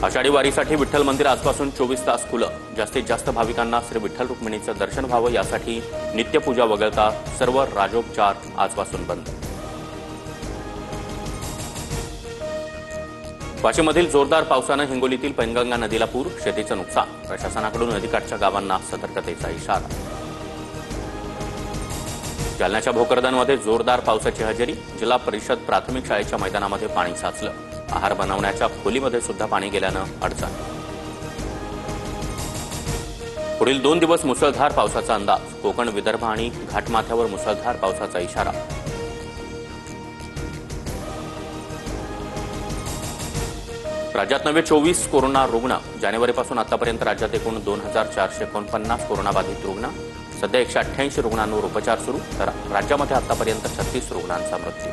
आषाढी वारीसाठी विठ्ठल मंदिर आजपासून 24 तास खुलं. जास्तीत जास्त भाविकांना श्री विठ्ठल रुक्मिणीचं दर्शन व्हावं यासाठी नित्यपूजा वगळता सर्व राजोपचार आजपासून बंद. वाशीमधील जोरदार पावसानं हिंगोलीतील पैनगंगा नदीला पूर, शेतीचं नुकसान. प्रशासनाकडून नदीकाठच्या गावांना सतर्कतेचा इशारा. जालन्याच्या भोकरदनमध्ये जोरदार पावसाची हजेरी. जिल्हा परिषद प्राथमिक शाळेच्या मैदानामध्ये पाणी साचलं. आहार बनवण्याच्या खोलीमध्ये सुद्धा पाणी गेल्यानं अडचण. पुढील 2 दिवस मुसळधार पावसाचा अंदाज. कोकण, विदर्भ आणि घाटमाथ्यावर मुसळधार पावसाचा इशारा. राज्यात नवे 24 कोरोना रुग्ण. जानेवारीपासून आतापर्यंत राज्यात एकूण 2449 कोरोनाबाधित रुग्ण. सध्या 188 रुग्णांवर उपचार सुरू. तर राज्यामध्ये आतापर्यंत 36 रुग्णांचा मृत्यू.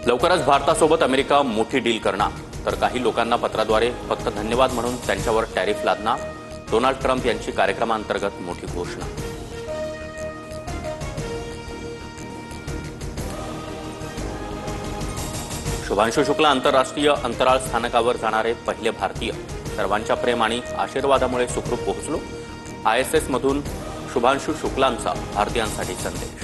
लवकरच भारतासोबत अमेरिका मोठी डील करणार. तर काही लोकांना पत्राद्वारे फक्त धन्यवाद म्हणून त्यांच्यावर टॅरिफ लादणार. डोनाल्ड ट्रम्प यांची कार्यक्रमांतर्गत मोठी घोषणा. शुभांशु शुक्ला आंतरराष्ट्रीय अंतराळ स्थानकावर जाणारे पहिले भारतीय. सर्वांच्या प्रेम आणि आशीर्वादामुळे सुखरूप पोहोचलो. ISS मधून शुभांशु शुक्लांचा भारतीयांसाठी संदेश.